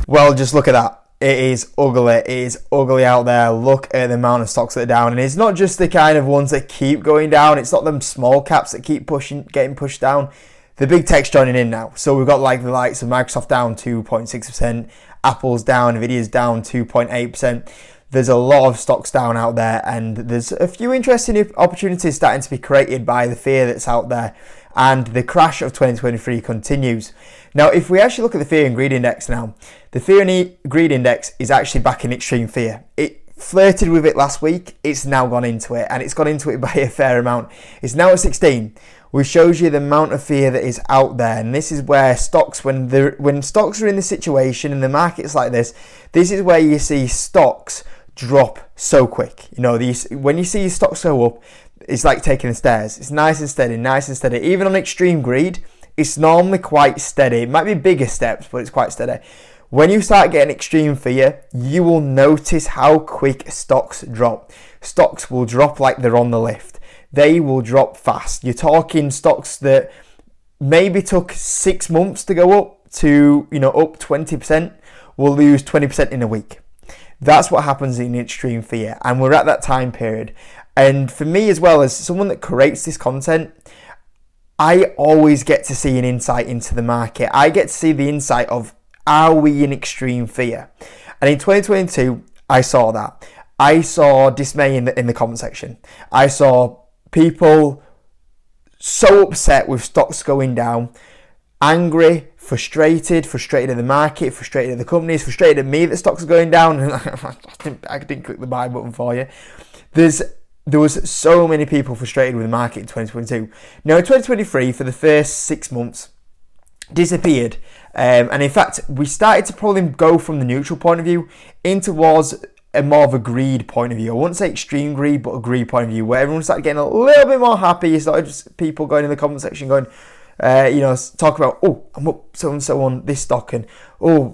Well, just look at that. It is ugly. It is ugly out there. Look at the amount of stocks that are down. And it's not just the kind of ones that keep going down. It's not them small caps that keep getting pushed down. The big tech's joining in now. So we've got like the likes of Microsoft down 2.6%. Apple's down. Nvidia's down 2.8%. There's a lot of stocks down out there. And there's a few interesting opportunities starting to be created by the fear that's out there. And the crash of 2023 continues. Now, if we actually look at the Fear and Greed Index now, the Fear and Greed Index is actually back in extreme fear. It flirted with it last week. It's now gone into it, and it's gone into it by a fair amount. It's now at 16, which shows you the amount of fear that is out there. And this is where stocks, when stocks are in the situation and the market's like this is where you see stocks drop so quick. You know, when you see stocks go up, it's like taking the stairs. It's nice and steady, nice and steady. Even on extreme greed, it's normally quite steady. It might be bigger steps, but it's quite steady. When you start getting extreme fear, you will notice how quick stocks drop. Stocks will drop like they're on the lift. They will drop fast. You're talking stocks that maybe took 6 months to go up to, up 20%, will lose 20% in a week. That's what happens in extreme fear. And we're at that time period. And for me, as well as someone that creates this content, I always get to see an insight into the market. I get to see the insight of, are we in extreme fear? And in 2022, I saw that. I saw dismay in the comment section. I saw people so upset with stocks going down, angry, frustrated at the market, frustrated at the companies, frustrated at me that stocks are going down. I didn't click the buy button for you. There was so many people frustrated with the market in 2022. Now, in 2023, for the first 6 months, disappeared. And in fact, we started to probably go from the neutral point of view in towards a more of a greed point of view. I wouldn't say extreme greed, but a greed point of view, where everyone started getting a little bit more happy. You started just people going in the comment section going, talk about, I'm up so on this stock, and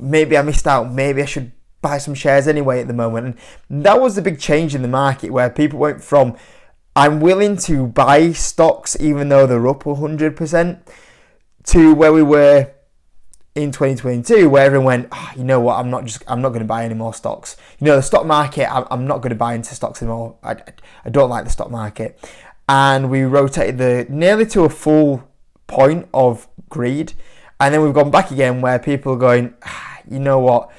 maybe I missed out. Maybe I should buy some shares anyway at the moment. And that was the big change in the market, where people went from, I'm willing to buy stocks even though they're up 100%, to where we were in 2022, where everyone went, you know what, I'm not going to buy any more stocks. The stock market, I'm not going to buy into stocks anymore. I don't like the stock market. And we rotated nearly to a full point of greed. And then we've gone back again, where people are going, you know what,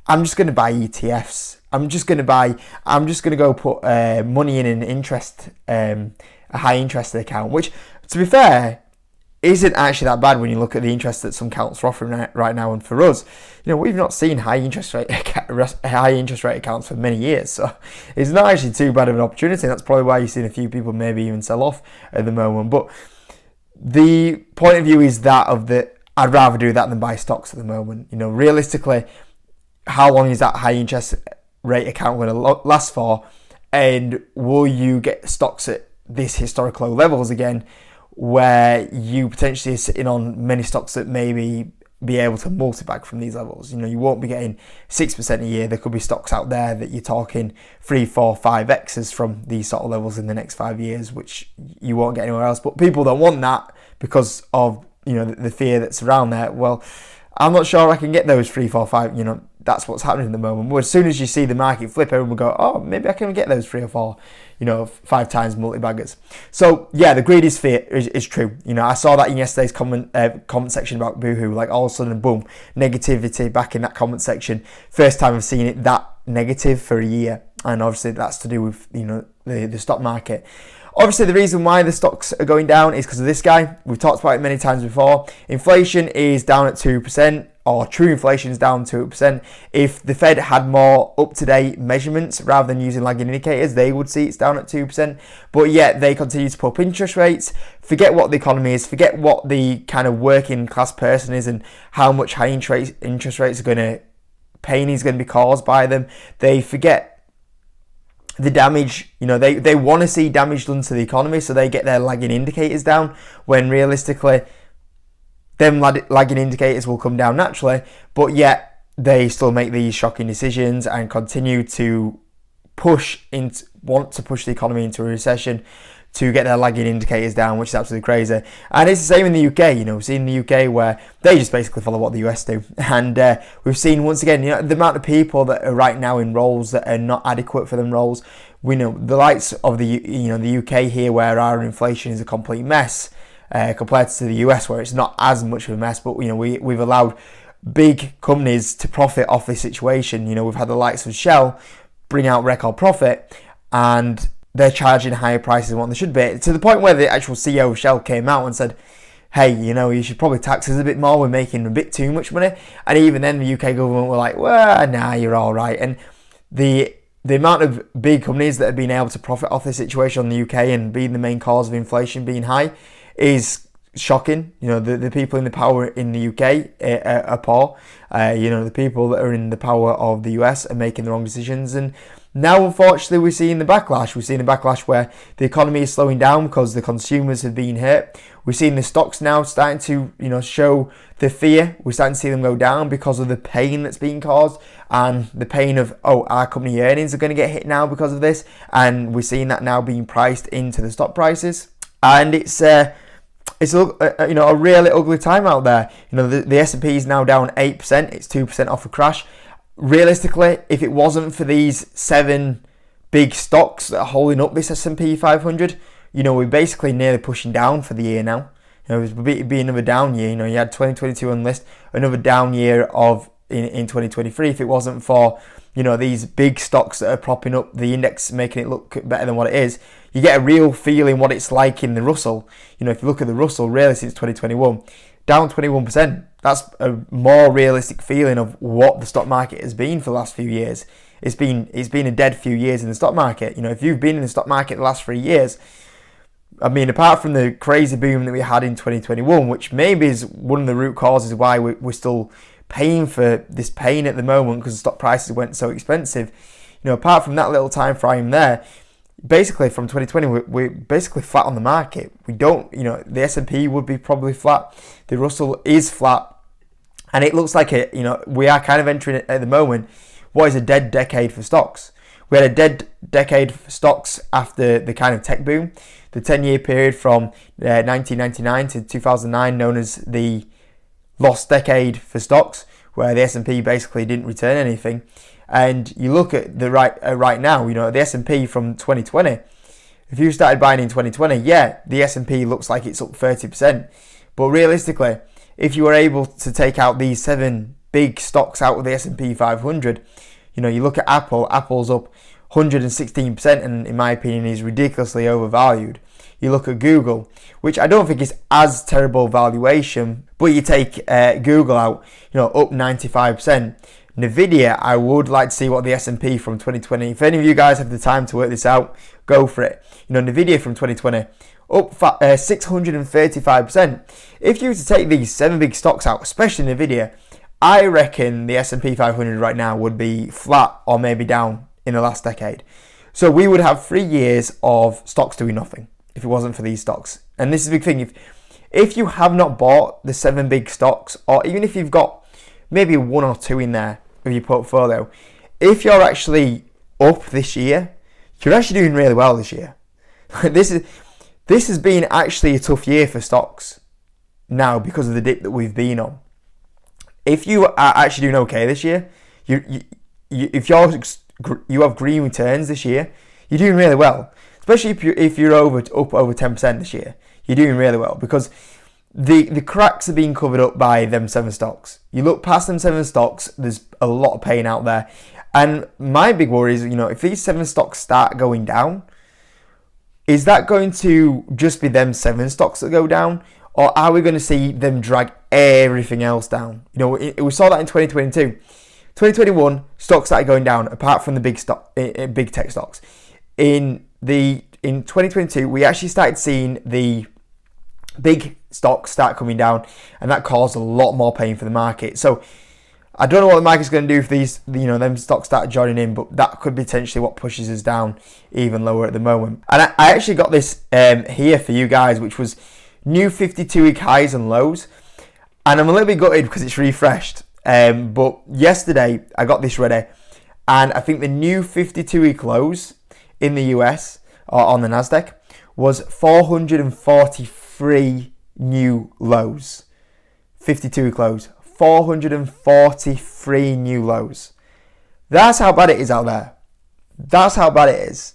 I'm just going to buy ETFs. I'm just going to go put money in an a high interest account, which, to be fair, isn't actually that bad when you look at the interest that some accounts are offering right now. And for us, we've not seen high interest rate accounts for many years, so it's not actually too bad of an opportunity. That's probably why you've seen a few people maybe even sell off at the moment. But the point of view is that I'd rather do that than buy stocks at the moment. Realistically, how long is that high interest rate account going to last for? And will you get stocks at this historic low levels again, where you potentially are sitting on many stocks that maybe be able to multi-bag from these levels? You won't be getting 6% a year. There could be stocks out there that you're talking 3, 4, 5x's from these sort of levels in the next 5 years, which you won't get anywhere else. But people don't want that because of the fear that's around there. Well, I'm not sure I can get those 3, 4, 5. That's what's happening at the moment. But as soon as you see the market flip, everyone will go, maybe I can get those 3 or 4, 5 times multi-baggers. So yeah, the greed is fear is true. I saw that in yesterday's comment section about Boohoo. Like, all of a sudden, boom, negativity back in that comment section. First time I've seen it that negative for a year, and obviously that's to do with the stock market. Obviously, the reason why the stocks are going down is because of this guy. We've talked about it many times before. Inflation is down at 2%, or true inflation is down 2%. If the Fed had more up-to-date measurements rather than using lagging indicators, they would see it's down at 2%. But yet they continue to put up interest rates. Forget what the economy is. Forget what the kind of working class person is and how much high interest rates are going to, pain is going to be caused by them. They forget the damage. They want to see damage done to the economy, so they get their lagging indicators down, when realistically them lagging indicators will come down naturally, but yet they still make these shocking decisions and continue to want to push the economy into a recession, to get their lagging indicators down, which is absolutely crazy. And it's the same in the UK. We've seen in the UK where they just basically follow what the US do. And we've seen, once again, the amount of people that are right now in roles that are not adequate for them roles. We know the likes of the UK here, where our inflation is a complete mess compared to the US, where it's not as much of a mess. But we've allowed big companies to profit off this situation. We've had the likes of Shell bring out record profit, and they're charging higher prices than what they should be, to the point where the actual CEO of Shell came out and said, hey, you should probably tax us a bit more, we're making a bit too much money. And even then the UK government were like, well, nah, you're all right. And the amount of big companies that have been able to profit off the situation in the UK and being the main cause of inflation being high is shocking. The people in the power in the UK are poor. The people that are in the power of the US are making the wrong decisions. And now, unfortunately, we're seeing the backlash. We're seeing the backlash where the economy is slowing down because the consumers have been hurt. We're seeing the stocks now starting to, show the fear. We're starting to see them go down because of the pain that's being caused and the pain of, our company earnings are going to get hit now because of this. And we're seeing that now being priced into the stock prices. And it's a really ugly time out there. The S&P is now down 8%. It's 2% off a crash. Realistically, if it wasn't for these 7 big stocks that are holding up this S&P 500, we're basically nearly pushing down for the year now. It would be another down year. You had 2022 on list, another down year in 2023. If it wasn't for these big stocks that are propping up the index, making it look better than what it is, you get a real feeling what it's like in the Russell. If you look at the Russell, really since 2021, down 21%. That's a more realistic feeling of what the stock market has been for the last few years. It's been a dead few years in the stock market. If you've been in the stock market the last 3 years, apart from the crazy boom that we had in 2021, which maybe is one of the root causes why we're still paying for this pain at the moment because the stock prices went so expensive. Apart from that little time frame there, basically from 2020, we're basically flat on the market. We don't, the S&P would be probably flat. The Russell is flat. And it looks like we are kind of entering at the moment what is a dead decade for stocks. We had a dead decade for stocks after the kind of tech boom. The 10-year period from 1999 to 2009, known as the lost decade for stocks, where the S&P basically didn't return anything. And you look at the right now, the S&P from 2020. If you started buying in 2020, the S&P looks like it's up 30%. But realistically, if you were able to take out these 7 big stocks out of the S&P 500, you look at Apple. Apple's up 116%, and in my opinion, is ridiculously overvalued. You look at Google, which I don't think is as terrible valuation, but you take Google out, up 95%. Nvidia, I would like to see what the S&P from 2020. If any of you guys have the time to work this out, go for it. Nvidia from 2020 up 635%. If you were to take these 7 big stocks out, especially Nvidia, I reckon the S&P 500 right now would be flat or maybe down in the last decade. So we would have 3 years of stocks doing nothing if it wasn't for these stocks. And this is a big thing. If you have not bought the 7 big stocks, or even if you've got maybe 1 or 2 in there of your portfolio, if you're actually up this year, you're actually doing really well this year. This has been actually a tough year for stocks now because of the dip that we've been on. If you are actually doing okay this year, if you have green returns this year, you're doing really well. Especially if you're up over 10% this year, you're doing really well because the cracks are being covered up by them 7 stocks. You look past them 7 stocks, there's a lot of pain out there. And my big worry is, if these 7 stocks start going down, is that going to just be them 7 stocks that go down? Or are we going to see them drag everything else down? We saw that in 2022. 2021, stocks started going down, apart from the big tech stocks. In 2022, we actually started seeing the big stocks start coming down, and that caused a lot more pain for the market. So I don't know what the market's going to do if these, them stocks start joining in, but that could be potentially what pushes us down even lower at the moment. And I actually got this here for you guys, which was new 52-week highs and lows. And I'm a little bit gutted because it's refreshed. But yesterday I got this ready, and I think the new 52-week lows in the US or on the Nasdaq was 443 new lows. 52 close. 443 new lows. That's how bad it is out there. That's how bad it is.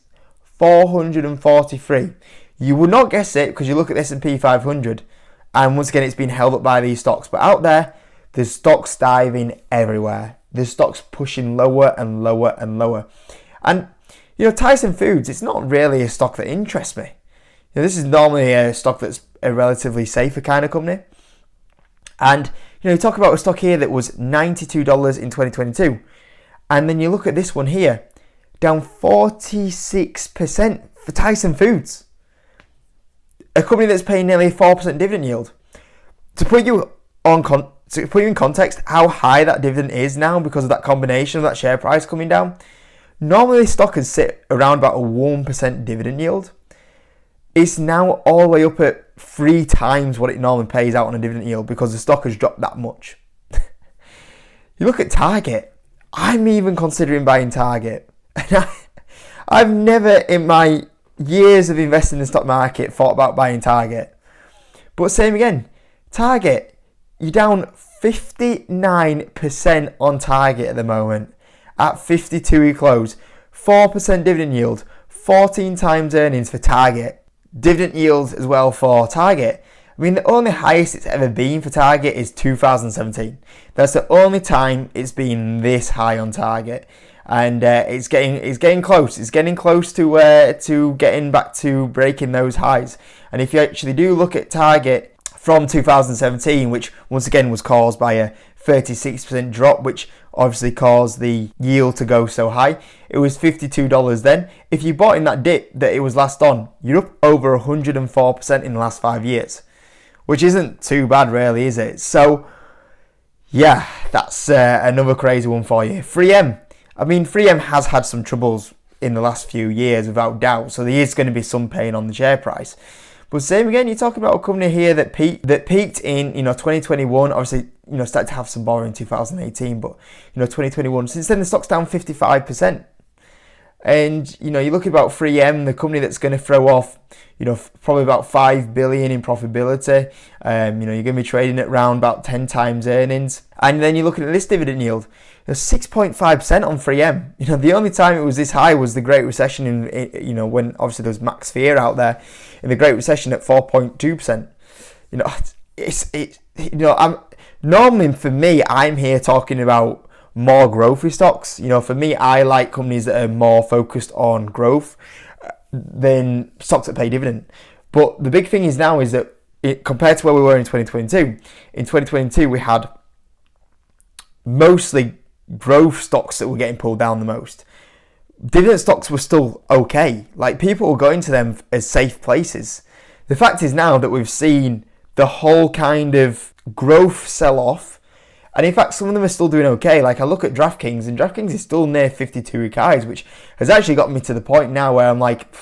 443. You would not guess it because you look at the S&P 500 and once again it's been held up by these stocks. But out there, there's stocks diving everywhere. There's stocks pushing lower and lower and lower. And, Tyson Foods, it's not really a stock that interests me. This is normally a stock that's a relatively safer kind of company. And, you talk about a stock here that was $92 in 2022. And then you look at this one here, down 46% for Tyson Foods. A company that's paying nearly a 4% dividend yield. To put you in context how high that dividend is now because of that combination of that share price coming down, normally this stock has sit around about a 1% dividend yield. It's now all the way up at 3 times what it normally pays out on a dividend yield because the stock has dropped that much. You look at Target. I'm even considering buying Target. And I've never in my years of investing in the stock market thought about buying Target. But same again, Target, you're down 59% on Target at the moment at 52-week close. 4% dividend yield, 14 times earnings for Target. Dividend yield as well for Target. I mean, the only highest it's ever been for Target is 2017. That's the only time it's been this high on Target, and it's getting close. It's getting close to getting back to breaking those highs. And if you actually do look at Target from 2017, which once again was caused by a 36% drop, which obviously caused the yield to go so high. It was $52 then. If you bought in that dip that it was last on, you're up over 104% in the last 5 years, which isn't too bad really, is it? So, yeah, that's another crazy one for you. 3M. I mean, 3M has had some troubles in the last few years, without doubt, so there is going to be some pain on the share price. But same again, you're talking about a company here that peaked in 2021. Obviously, started to have some borrowing in 2018, but 2021. Since then, the stock's down 55%. And you're looking about 3M, the company that's going to throw off probably about $5 billion in profitability. You're going to be trading at around about 10 times earnings. And then you're looking at this dividend yield, 6.5% on 3M. The only time it was this high was the Great Recession in when obviously there was max fear out there in the Great Recession at 4.2%. I'm normally, for me, I'm here talking about more growthy stocks. For me, I like companies that are more focused on growth than stocks that pay dividend. But the big thing is now is that compared to where we were in 2022, we had mostly growth stocks that were getting pulled down the most. Dividend stocks were still okay. Like, people were going to them as safe places. The fact is now that we've seen the whole kind of growth sell off. And in fact, some of them are still doing okay. Like, I look at DraftKings, and DraftKings is still near 52-week highs, which has actually got me to the point now where I'm like,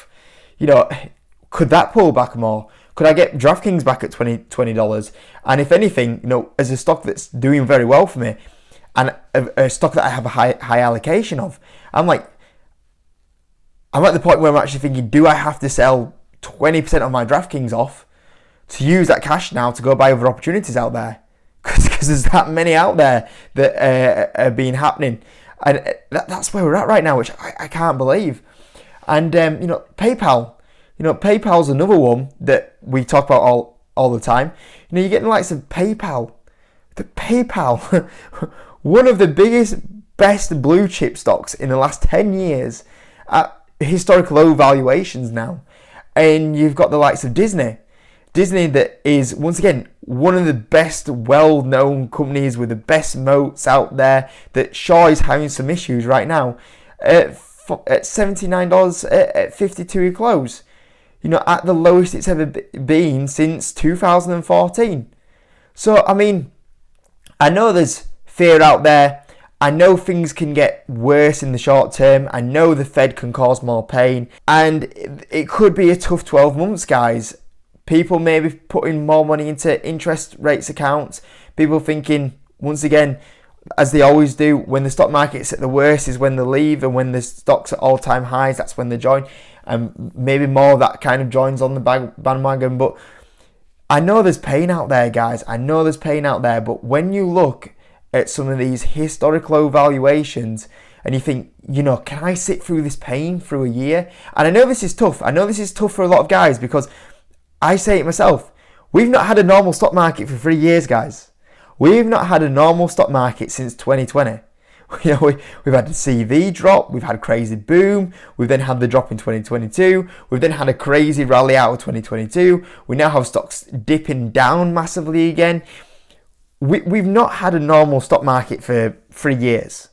could that pull back more? Could I get DraftKings back at $20? And if anything, as a stock that's doing very well for me, and a stock that I have a high allocation of, I'm at the point where I'm actually thinking, do I have to sell 20% of my DraftKings off to use that cash now to go buy other opportunities out there? Because there's that many out there that are being happening. And that's where we're at right now, which I can't believe. And, PayPal. PayPal's another one that we talk about all the time. You're getting the likes of PayPal. The PayPal, one of the biggest, best blue chip stocks in the last 10 years at historic low valuations now. And you've got the likes of Disney. Disney that is, once again, one of the best well-known companies with the best moats out there that sure is having some issues right now at $79 at 52-week close. At the lowest it's ever been since 2014. So, I mean, I know there's fear out there. I know things can get worse in the short term. I know the Fed can cause more pain. And it could be a tough 12 months, guys. People may be putting more money into interest rates accounts. People thinking, once again, as they always do, when the stock market's at the worst is when they leave, and when the stock's at all-time highs, that's when they join. And maybe more of that kind of joins on the bandwagon. But I know there's pain out there, guys. I know there's pain out there. But when you look at some of these historic low valuations and you think, can I sit through this pain through a year? And I know this is tough. I know this is tough for a lot of guys, because I say it myself. We've not had a normal stock market for 3 years, guys. We've not had a normal stock market since 2020. We've had the CV drop, we've had a crazy boom, we've then had the drop in 2022, we've then had a crazy rally out of 2022, we now have stocks dipping down massively again. We've not had a normal stock market for 3 years.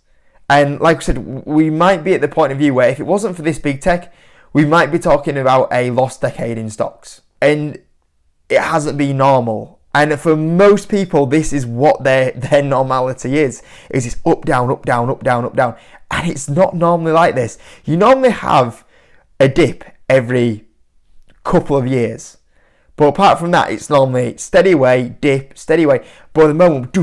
And like I said, we might be at the point of view where if it wasn't for this big tech, we might be talking about a lost decade in stocks. And it hasn't been normal. And for most people, this is what their normality is this up, down, up, down, up, down, up, down. And it's not normally like this. You normally have a dip every couple of years. But apart from that, it's normally steady away, dip, steady away. But at the moment,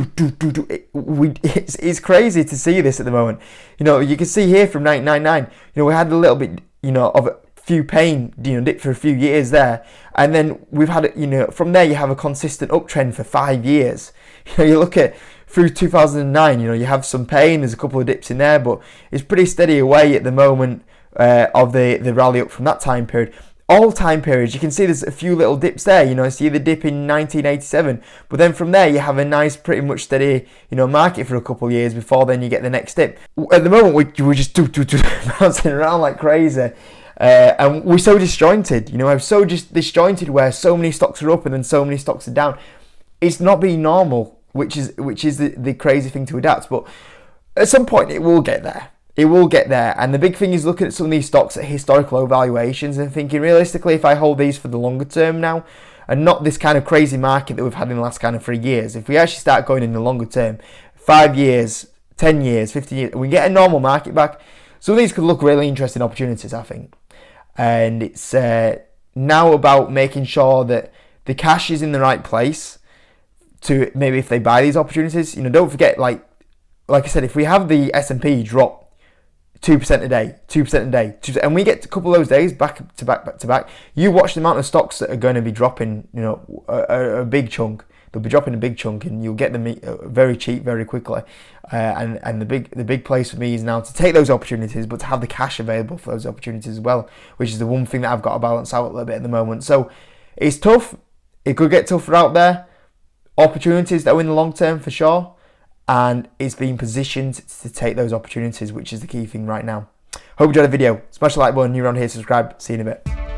it's crazy to see this at the moment. You can see here from 1999, we had a little bit, of few pain, dip for a few years there, and then we've had, from there you have a consistent uptrend for 5 years. You look at through 2009, you have some pain. There's a couple of dips in there, but it's pretty steady away at the moment of the rally up from that time period. All time periods, you can see there's a few little dips there. See the dip in 1987, but then from there you have a nice, pretty much steady, market for a couple of years before then you get the next dip. At the moment, we're just bouncing around like crazy. And we're so disjointed, I'm so just disjointed where so many stocks are up and then so many stocks are down. It's not being normal, which is the crazy thing to adapt. But at some point it will get there. It will get there. And the big thing is looking at some of these stocks at historic low valuations and thinking, realistically, if I hold these for the longer term now, and not this kind of crazy market that we've had in the last kind of 3 years, if we actually start going in the longer term, 5 years, 10 years, 15 years, we get a normal market back, some of these could look really interesting opportunities, I think. And it's now about making sure that the cash is in the right place to maybe if they buy these opportunities. Don't forget, like I said, if we have the S&P drop 2% a day, 2% a day, 2%, and we get a couple of those days back to back, you watch the amount of stocks that are going to be dropping, a big chunk. They'll be dropping a big chunk, and you'll get them very cheap very quickly. And the big place for me is now to take those opportunities, but to have the cash available for those opportunities as well, which is the one thing that I've got to balance out a little bit at the moment. So it's tough. It could get tougher out there. Opportunities that are in the long term for sure, and it's being positioned to take those opportunities, which is the key thing right now. Hope you enjoyed the video. Smash the like button. You're around here, subscribe. See you in a bit.